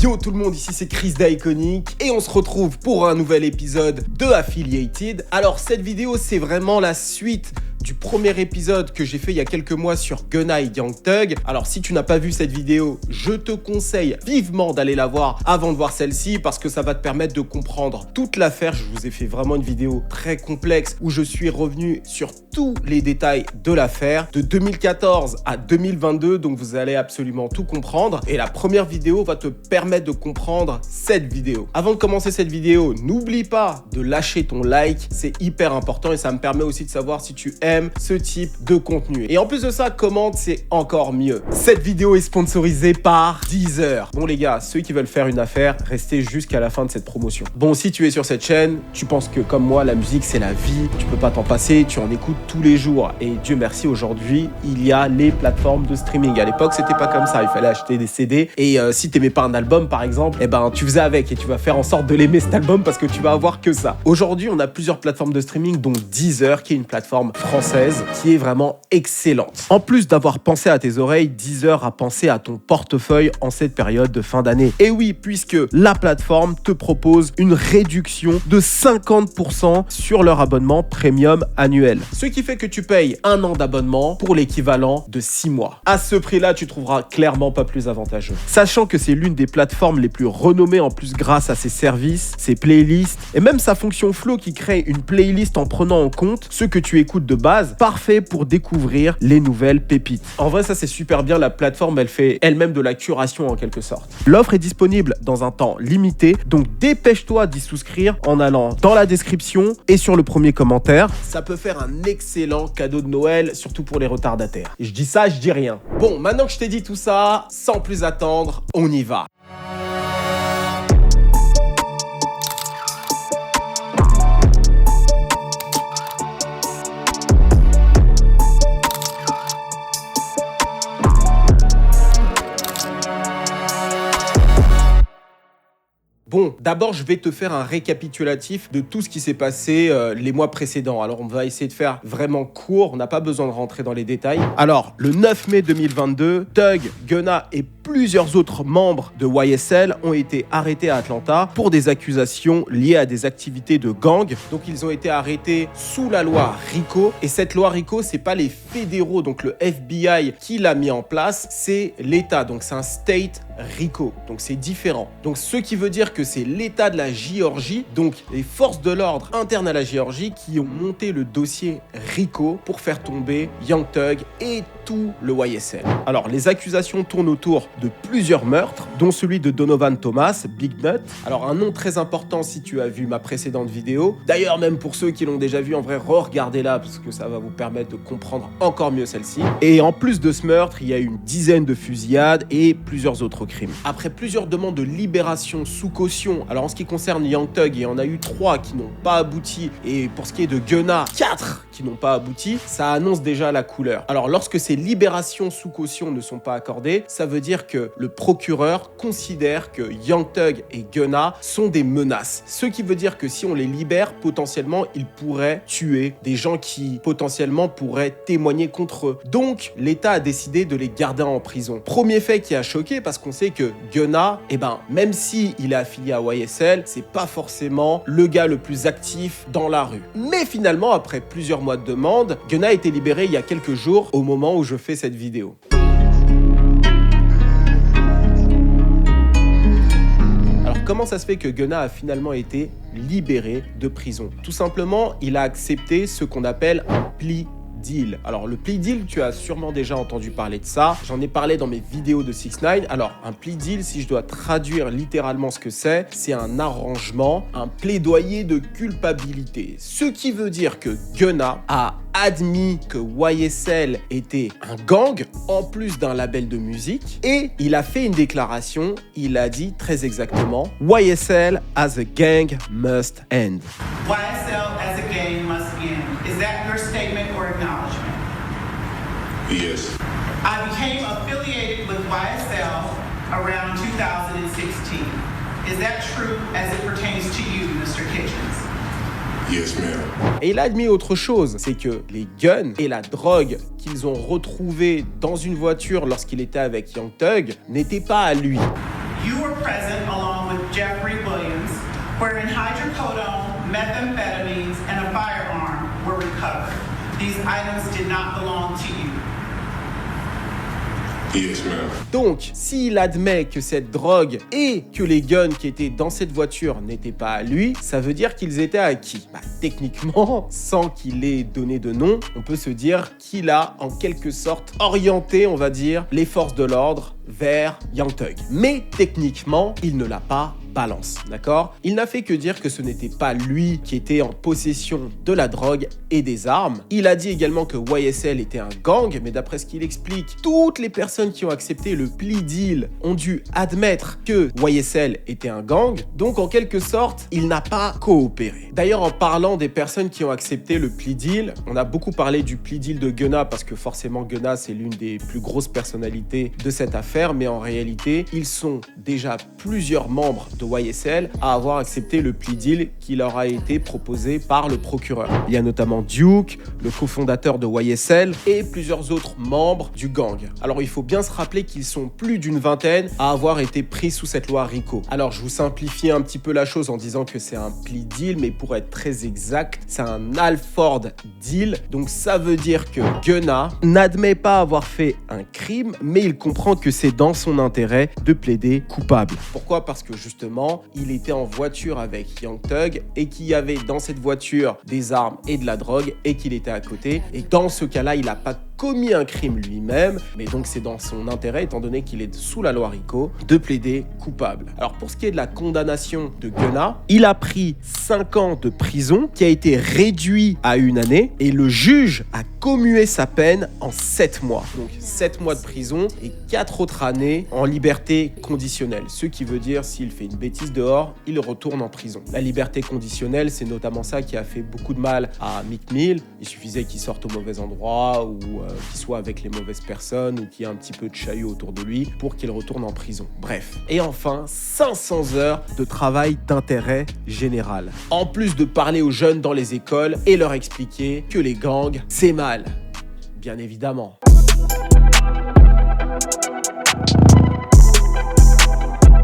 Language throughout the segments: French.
Yo tout le monde, ici c'est Chris d'Iconic et on se retrouve pour un nouvel épisode de Affiliated. Alors cette vidéo c'est vraiment la suite du premier épisode que j'ai fait il y a quelques mois sur Gunna et Young Thug. Alors si tu n'as pas vu cette vidéo, je te conseille vivement d'aller la voir avant de voir celle-ci parce que ça va te permettre de comprendre toute l'affaire. Je vous ai fait vraiment une vidéo très complexe où je suis revenu sur tous les détails de l'affaire de 2014 à 2022, donc vous allez absolument tout comprendre et la première vidéo va te permettre de comprendre cette vidéo. Avant de commencer cette vidéo, n'oublie pas de lâcher ton like, c'est hyper important et ça me permet aussi de savoir si tu aimes ce type de contenu. Et en plus de ça, commente, c'est encore mieux. Cette vidéo est sponsorisée par Deezer. Bon les gars, ceux qui veulent faire une affaire, restez jusqu'à la fin de cette promotion. Bon, si tu es sur cette chaîne, tu penses que comme moi, la musique c'est la vie, tu peux pas t'en passer, tu en écoutes tous les jours. Et Dieu merci, aujourd'hui, il y a les plateformes de streaming. À l'époque, c'était pas comme ça, il fallait acheter des CD. Et si t'aimais pas un album par exemple, eh ben tu faisais avec et tu vas faire en sorte de l'aimer cet album parce que tu vas avoir que ça. Aujourd'hui, on a plusieurs plateformes de streaming, dont Deezer, qui est une plateforme française qui est vraiment excellente. En plus d'avoir pensé à tes oreilles, Deezer a pensé à ton portefeuille en cette période de fin d'année. Et oui, puisque la plateforme te propose une réduction de 50% sur leur abonnement premium annuel. Ce qui fait que tu payes un an d'abonnement pour l'équivalent de 6 mois. À ce prix-là, tu trouveras clairement pas plus avantageux. Sachant que c'est l'une des plateformes les plus renommées en plus grâce à ses services, ses playlists et même sa fonction flow qui crée une playlist en prenant en compte ce que tu écoutes de base, parfait pour découvrir les nouvelles pépites. En vrai, ça c'est super bien, la plateforme elle fait elle-même de la curation en quelque sorte. L'offre est disponible dans un temps limité, donc dépêche-toi d'y souscrire en allant dans la description et sur le premier commentaire. Ça peut faire un excellent cadeau de Noël, surtout pour les retardataires. Et je dis ça, je dis rien. Bon, maintenant que je t'ai dit tout ça, sans plus attendre, on y va. Bon, d'abord, je vais te faire un récapitulatif de tout ce qui s'est passé les mois précédents. Alors, on va essayer de faire vraiment court. On n'a pas besoin de rentrer dans les détails. Alors, le 9 mai 2022, Thug, Gunna et plusieurs autres membres de YSL ont été arrêtés à Atlanta pour des accusations liées à des activités de gang. Donc, ils ont été arrêtés sous la loi RICO. Et cette loi RICO, c'est pas les fédéraux, donc le FBI qui l'a mis en place, c'est l'État. Donc, c'est un state RICO. Donc, c'est différent. Donc, ce qui veut dire que c'est l'État de la Géorgie, donc les forces de l'ordre internes à la Géorgie, qui ont monté le dossier RICO pour faire tomber Young Thug et tout le YSL. Alors, les accusations tournent autour de plusieurs meurtres, dont celui de Donovan Thomas, Big Nut. Alors, un nom très important si tu as vu ma précédente vidéo. D'ailleurs, même pour ceux qui l'ont déjà vu, en vrai, re-regardez-la parce que ça va vous permettre de comprendre encore mieux celle-ci. Et en plus de ce meurtre, il y a eu une dizaine de fusillades et plusieurs autres crimes. Après plusieurs demandes de libération sous caution, alors en ce qui concerne Young Thug, il y en a eu 3 qui n'ont pas abouti, et pour ce qui est de Gunna, 4 qui n'ont pas abouti, ça annonce déjà la couleur. Alors lorsque ces libérations sous caution ne sont pas accordées, ça veut dire que le procureur considère que Young Thug et Gunna sont des menaces. Ce qui veut dire que si on les libère, potentiellement ils pourraient tuer des gens qui potentiellement pourraient témoigner contre eux. Donc l'État a décidé de les garder en prison. Premier fait qui a choqué parce qu'on sait que Gunna, même si il est affilié à YSL, c'est pas forcément le gars le plus actif dans la rue. Mais finalement, après plusieurs mois de demande, Gunna a été libéré il y a quelques jours au moment où je fais cette vidéo. Alors comment ça se fait que Gunna a finalement été libéré de prison? Tout simplement, il a accepté ce qu'on appelle un plea deal. Alors le plea deal, tu as sûrement déjà entendu parler de ça. J'en ai parlé dans mes vidéos de 6ix9ine. Alors un plea deal, si je dois traduire littéralement ce que c'est un arrangement, un plaidoyer de culpabilité. Ce qui veut dire que Gunna a admis que YSL était un gang en plus d'un label de musique et il a fait une déclaration. Il a dit très exactement: YSL as a gang must end. YSL as a gang must end. Is that your statement or acknowledgement? Yes. I became affiliated with YSL around 2016. Is that true as it pertains to you, Mr. Kitchens? Yes, ma'am. Et il a admis autre chose, c'est que les guns et la drogue qu'ils ont retrouvés dans une voiture lorsqu'il était avec Young Thug n'étaient pas à lui. You were present along with Jeffrey Williams, wherein hydrocodone, methamphetamines, and a firearm were recovered. These items did not belong to you. Yes, ma'am. Donc, s'il admet que cette drogue et que les guns qui étaient dans cette voiture n'étaient pas à lui, ça veut dire qu'ils étaient à qui? Techniquement, sans qu'il ait donné de nom, on peut se dire qu'il a en quelque sorte orienté, on va dire, les forces de l'ordre vers Young Thug. Mais techniquement, il ne l'a pas balance, d'accord? Il n'a fait que dire que ce n'était pas lui qui était en possession de la drogue et des armes. Il a dit également que YSL était un gang, mais d'après ce qu'il explique, toutes les personnes qui ont accepté le plea deal ont dû admettre que YSL était un gang, donc en quelque sorte, il n'a pas coopéré. D'ailleurs, en parlant des personnes qui ont accepté le plea deal, on a beaucoup parlé du plea deal de Gunna, parce que forcément Gunna, c'est l'une des plus grosses personnalités de cette affaire, mais en réalité, ils sont déjà plusieurs membres de YSL à avoir accepté le plea deal qui leur a été proposé par le procureur. Il y a notamment Duke, le cofondateur de YSL, et plusieurs autres membres du gang. Alors il faut bien se rappeler qu'ils sont plus d'une vingtaine à avoir été pris sous cette loi RICO. Alors je vous simplifie un petit peu la chose en disant que c'est un plea deal, mais pour être très exact, c'est un Alford deal. Donc ça veut dire que Gunna n'admet pas avoir fait un crime, mais il comprend que c'est dans son intérêt de plaider coupable. Pourquoi? Parce que justement, il était en voiture avec Young Thug et qu'il y avait dans cette voiture des armes et de la drogue et qu'il était à côté. Et dans ce cas-là, il n'a pas commis un crime lui-même, mais donc c'est dans son intérêt, étant donné qu'il est sous la loi RICO, de plaider coupable. Alors pour ce qui est de la condamnation de Gunna, il a pris 5 ans de prison qui a été réduit à 1 année et le juge a commué sa peine en 7 mois. Donc 7 mois de prison et 4 autres années en liberté conditionnelle. Ce qui veut dire s'il fait une bêtise dehors, il retourne en prison. La liberté conditionnelle, c'est notamment ça qui a fait beaucoup de mal à Meek Mill. Il suffisait qu'il sorte au mauvais endroit ou qu'il soit avec les mauvaises personnes ou qu'il y ait un petit peu de chahut autour de lui pour qu'il retourne en prison. Bref. Et enfin, 500 heures de travail d'intérêt général. En plus de parler aux jeunes dans les écoles et leur expliquer que les gangs, c'est mal. Bien évidemment.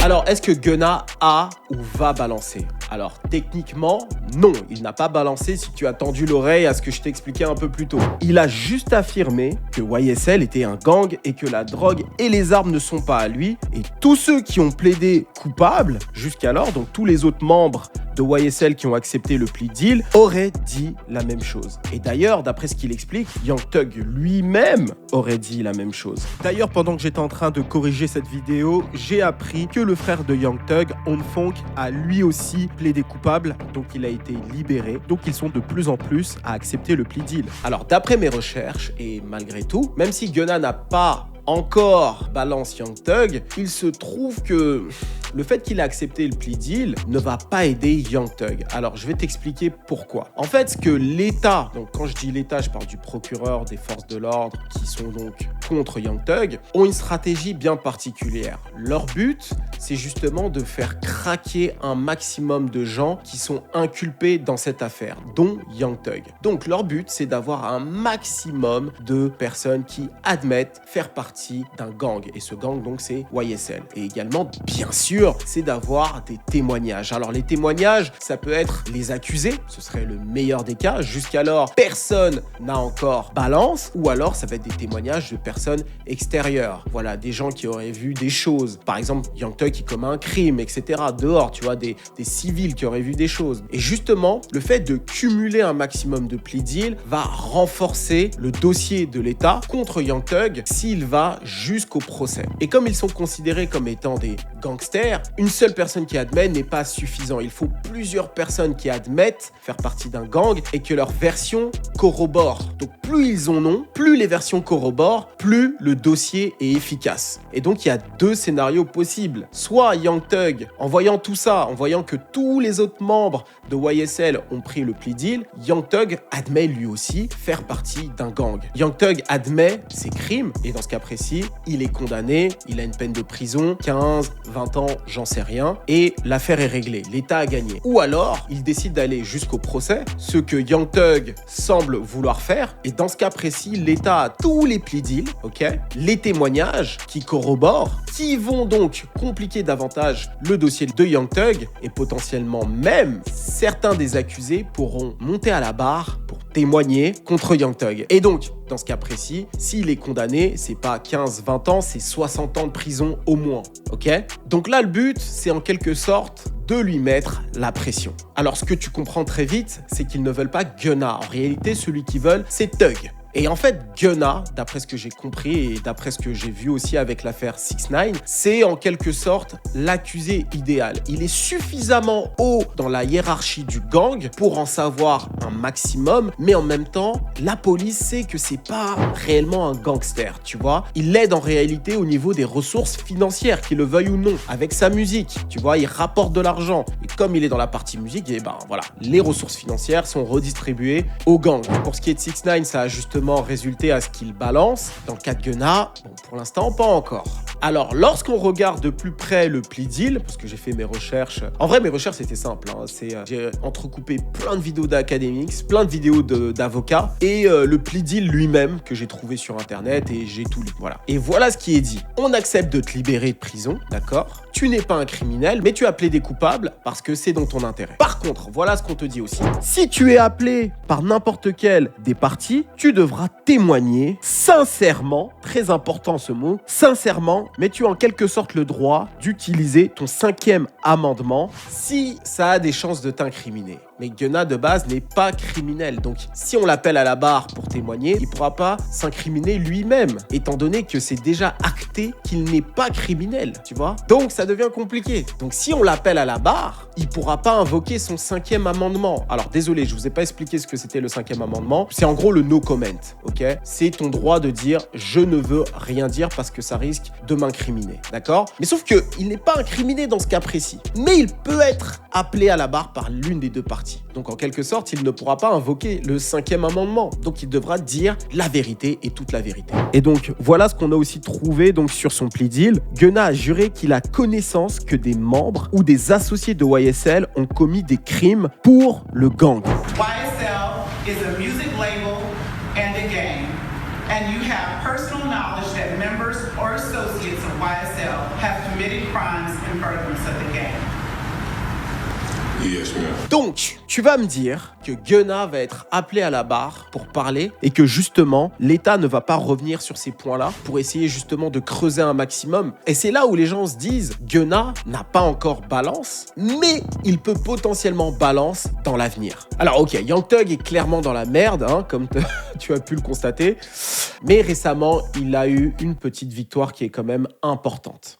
Alors, est-ce que Gunna a ou va balancer? Alors, techniquement, non, il n'a pas balancé si tu as tendu l'oreille à ce que je t'ai expliqué un peu plus tôt. Il a juste affirmé que YSL était un gang et que la drogue et les armes ne sont pas à lui. Et tous ceux qui ont plaidé coupables jusqu'alors, donc tous les autres membres de YSL qui ont accepté le plea deal, auraient dit la même chose. Et d'ailleurs, d'après ce qu'il explique, Young Thug lui-même aurait dit la même chose. D'ailleurs, pendant que j'étais en train de corriger cette vidéo, j'ai appris que le frère de Young Thug, On Funk, a lui aussi plaidé coupable, donc il a été libéré. Donc ils sont de plus en plus à accepter le plea deal. Alors d'après mes recherches, et malgré tout, même si Gunna n'a pas encore balance Young Thug, il se trouve que le fait qu'il a accepté le plea deal ne va pas aider Young Thug. Alors je vais t'expliquer pourquoi. En fait, ce que l'État, donc quand je dis l'État, je parle du procureur, des forces de l'ordre qui sont donc contre Young Thug, ont une stratégie bien particulière. Leur but, c'est justement de faire craquer un maximum de gens qui sont inculpés dans cette affaire, dont Young Thug. Donc leur but, c'est d'avoir un maximum de personnes qui admettent faire partie d'un gang. Et ce gang, donc, c'est YSL. Et également, bien sûr, c'est d'avoir des témoignages. Alors les témoignages, ça peut être les accusés, ce serait le meilleur des cas. Jusqu'alors, personne n'a encore balance, ou alors ça va être des témoignages de personnes extérieures. Voilà, des gens qui auraient vu des choses. Par exemple, Young Thug qui commet un crime, etc. Dehors, tu vois, des civils qui auraient vu des choses. Et justement, le fait de cumuler un maximum de plea deal va renforcer le dossier de l'État contre Young Thug s'il va jusqu'au procès. Et comme ils sont considérés comme étant des gangsters, une seule personne qui admet n'est pas suffisant. Il faut plusieurs personnes qui admettent faire partie d'un gang et que leur version corrobore. Donc plus ils en ont, plus les versions corroborent, plus le dossier est efficace. Et donc il y a 2 scénarios possibles. Soit Young Thug, en voyant tout ça, en voyant que tous les autres membres de YSL ont pris le plea deal, Young Thug admet lui aussi faire partie d'un gang. Young Thug admet ses crimes et dans ce cas précis, il est condamné, il a une peine de prison, 15, 20 ans, j'en sais rien, et l'affaire est réglée, l'État a gagné. Ou alors, il décide d'aller jusqu'au procès, ce que Young Thug semble vouloir faire, et dans ce cas précis, l'État a tous les plea deals, ok, les témoignages qui corroborent, qui vont donc compliquer davantage le dossier de Young Thug et potentiellement même certains des accusés pourront monter à la barre pour témoigner contre Young Thug. Et donc, dans ce cas précis, s'il est condamné, c'est pas 15-20 ans, c'est 60 ans de prison au moins, ok? Donc là, le but, c'est en quelque sorte de lui mettre la pression. Alors, ce que tu comprends très vite, c'est qu'ils ne veulent pas Gunna. En réalité, celui qu'ils veulent, c'est Thug. Et en fait, Gunna, d'après ce que j'ai compris et d'après ce que j'ai vu aussi avec l'affaire 6ix9ine, c'est en quelque sorte l'accusé idéal. Il est suffisamment haut dans la hiérarchie du gang pour en savoir un maximum, mais en même temps, la police sait que c'est pas réellement un gangster, tu vois. Il l'aide en réalité au niveau des ressources financières, qu'il le veuille ou non, avec sa musique, tu vois, il rapporte de l'argent. Et comme il est dans la partie musique, et ben voilà, les ressources financières sont redistribuées au gang. Pour ce qui est de 6ix9ine, ça a justement résulté à ce qu'il balance. Dans le cas de Gunna, bon, pour l'instant, pas encore. Alors, lorsqu'on regarde de plus près le plea deal, parce que j'ai fait mes recherches... En vrai, mes recherches, c'était simple. Hein, j'ai entrecoupé plein de vidéos d'academics, plein de vidéos d'avocats, et le plea deal lui-même, que j'ai trouvé sur Internet, et j'ai tout lu. Voilà. Et voilà ce qui est dit. On accepte de te libérer de prison, d'accord ? Tu n'es pas un criminel, mais tu as plaidé coupable parce que c'est dans ton intérêt. Par contre, voilà ce qu'on te dit aussi. Si tu es appelé par n'importe quelle des parties, tu devras témoigner sincèrement, très important ce mot, sincèrement, mais tu as en quelque sorte le droit d'utiliser ton 5e amendement si ça a des chances de t'incriminer. Mais Gunna, de base, n'est pas criminel. Donc, si on l'appelle à la barre pour témoigner, il ne pourra pas s'incriminer lui-même, étant donné que c'est déjà acté qu'il n'est pas criminel, tu vois. Donc, ça devient compliqué. Donc, si on l'appelle à la barre, il ne pourra pas invoquer son 5e amendement. Alors, désolé, je ne vous ai pas expliqué ce que c'était le 5e amendement. C'est en gros le no comment, ok? C'est ton droit de dire « je ne veux rien dire parce que ça risque de m'incriminer », d'accord? Mais sauf qu'il n'est pas incriminé dans ce cas précis. Mais il peut être appelé à la barre par l'une des deux parties. Donc en quelque sorte, il ne pourra pas invoquer le 5e amendement. Donc il devra dire la vérité et toute la vérité. Et donc voilà ce qu'on a aussi trouvé donc sur son plea deal. Gunna a juré qu'il a connaissance que des membres ou des associés de YSL ont commis des crimes pour le gang. YSL is a music label and a gang, and you have personal knowledge that members or associates of YSL have committed crimes in furtherance of the gang. Yes, ma'am. Donc, tu vas me dire que Gunna va être appelé à la barre pour parler et que justement, l'État ne va pas revenir sur ces points-là pour essayer justement de creuser un maximum. Et c'est là où les gens se disent, Gunna n'a pas encore balance, mais il peut potentiellement balance dans l'avenir. Alors ok, Young Thug est clairement dans la merde, hein, comme tu as pu le constater, mais récemment, il a eu une petite victoire qui est quand même importante.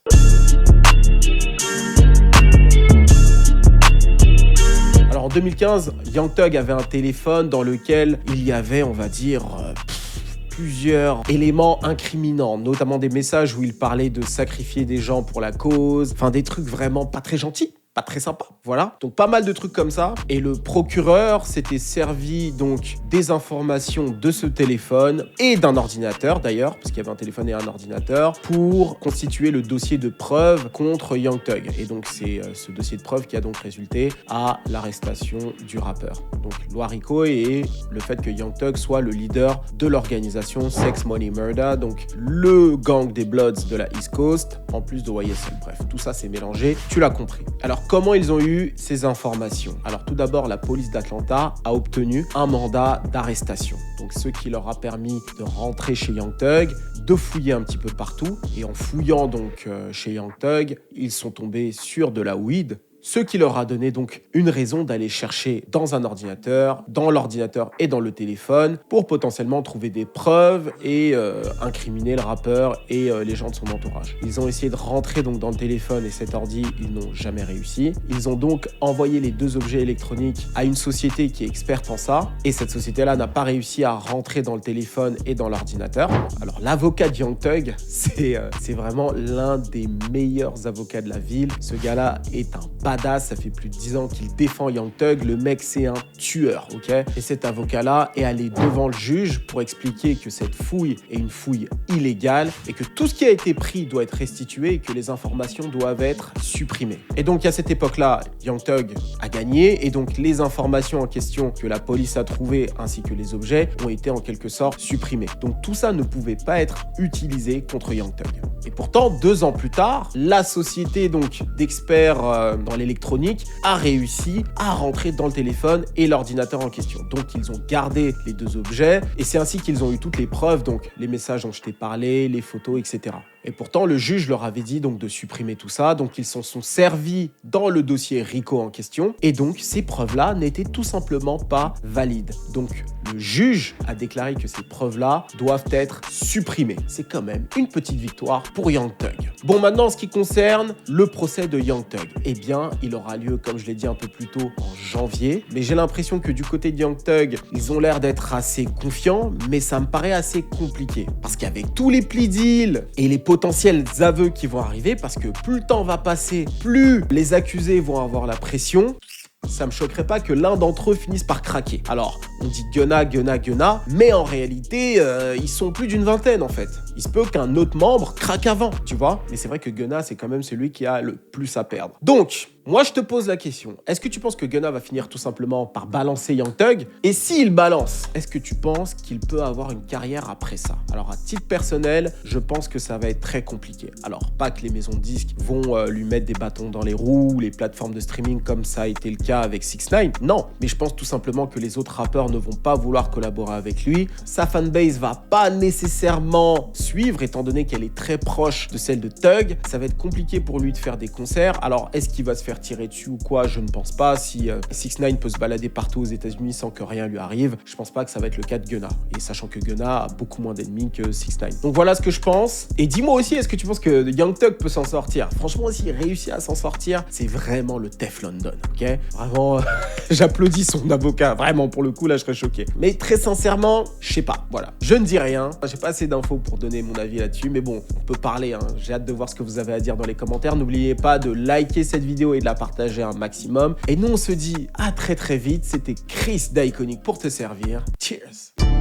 Alors en 2015, Young Thug avait un téléphone dans lequel il y avait, on va dire, plusieurs éléments incriminants, notamment des messages où il parlait de sacrifier des gens pour la cause, enfin des trucs vraiment pas très gentils. Pas très sympa, voilà. Donc pas mal de trucs comme ça. Et le procureur s'était servi donc des informations de ce téléphone et d'un ordinateur d'ailleurs, parce qu'il y avait un téléphone et un ordinateur, pour constituer le dossier de preuve contre Young Thug. Et donc c'est ce dossier de preuve qui a donc résulté à l'arrestation du rappeur. Donc Loarico et le fait que Young Thug soit le leader de l'organisation Sex Money Murder, donc le gang des Bloods de la East Coast, en plus de YSL. Bref, tout ça c'est mélangé, tu l'as compris. Alors comment ils ont eu ces informations? Alors tout d'abord, la police d'Atlanta a obtenu un mandat d'arrestation. Donc ce qui leur a permis de rentrer chez Young Thug, de fouiller un petit peu partout. Et en fouillant donc chez Young Thug, ils sont tombés sur de la weed. Ce qui leur a donné donc une raison d'aller chercher dans un ordinateur, dans l'ordinateur et dans le téléphone pour potentiellement trouver des preuves et incriminer le rappeur et les gens de son entourage. Ils ont essayé de rentrer donc dans le téléphone et cet ordi, ils n'ont jamais réussi. Ils ont donc envoyé les deux objets électroniques à une société qui est experte en ça et cette société-là n'a pas réussi à rentrer dans le téléphone et dans l'ordinateur. Alors l'avocat de Young Thug, c'est vraiment l'un des meilleurs avocats de la ville. Ce gars-là est un badass, ça fait plus de 10 ans qu'il défend Young Thug, le mec c'est un tueur, ok? Et cet avocat-là est allé devant le juge pour expliquer que cette fouille est une fouille illégale et que tout ce qui a été pris doit être restitué et que les informations doivent être supprimées. Et donc à cette époque-là, Young Thug a gagné et donc les informations en question que la police a trouvées ainsi que les objets ont été en quelque sorte supprimés. Donc tout ça ne pouvait pas être utilisé contre Young Thug. Et pourtant, 2 ans plus tard, la société donc d'experts dans l'électronique a réussi à rentrer dans le téléphone et l'ordinateur en question. Donc ils ont gardé les 2 objets et c'est ainsi qu'ils ont eu toutes les preuves, donc les messages dont je t'ai parlé, les photos, etc. Et pourtant, le juge leur avait dit donc de supprimer tout ça, donc ils s'en sont servis dans le dossier RICO en question, et donc ces preuves-là n'étaient tout simplement pas valides. Donc le juge a déclaré que ces preuves-là doivent être supprimées. C'est quand même une petite victoire pour Young Thug. Bon, maintenant, en ce qui concerne le procès de Young Thug, eh bien, il aura lieu, comme je l'ai dit un peu plus tôt, en janvier, mais j'ai l'impression que du côté de Young Thug, ils ont l'air d'être assez confiants, mais ça me paraît assez compliqué, parce qu'avec tous les plea deals et les potentiels aveux qui vont arriver, parce que plus le temps va passer, plus les accusés vont avoir la pression, ça me choquerait pas que l'un d'entre eux finisse par craquer. Alors, on dit Gunna, mais en réalité, ils sont plus d'une vingtaine en fait. Il se peut qu'un autre membre craque avant, tu vois. Mais c'est vrai que Gunna, c'est quand même celui qui a le plus à perdre. Donc, moi je te pose la question, est-ce que tu penses que Gunna va finir tout simplement par balancer Young Thug? Et s'il balance, est-ce que tu penses qu'il peut avoir une carrière après ça? Alors à titre personnel, je pense que ça va être très compliqué. Alors pas que les maisons de disques vont lui mettre des bâtons dans les roues, les plateformes de streaming comme ça a été le cas avec 6ix9ine, non. Mais je pense tout simplement que les autres rappeurs ne vont pas vouloir collaborer avec lui. Sa fanbase va pas nécessairement suivre étant donné qu'elle est très proche de celle de Thug. Ça va être compliqué pour lui de faire des concerts. Alors est-ce qu'il va se faire tirer dessus ou quoi? Je ne pense pas. Si 6ix9ine peut se balader partout aux États-Unis sans que rien lui arrive, je pense pas que ça va être le cas de Gunna. Et sachant que Gunna a beaucoup moins d'ennemis que 6ix9ine. Donc voilà ce que je pense. Et dis-moi aussi, est-ce que tu penses que Young Thug peut s'en sortir? Franchement, s'il réussit à s'en sortir, c'est vraiment le Teflon Don, ok? Vraiment, j'applaudis son avocat. Vraiment, pour le coup, là, je serais choqué. Mais très sincèrement, je sais pas. Voilà. Je ne dis rien. J'ai pas assez d'infos pour donner mon avis là-dessus. Mais bon, on peut parler, hein. J'ai hâte de voir ce que vous avez à dire dans les commentaires. N'oubliez pas de liker cette vidéo et de la partager un maximum. Et nous, on se dit à très très vite. C'était Chris d'Iconic pour te servir. Cheers!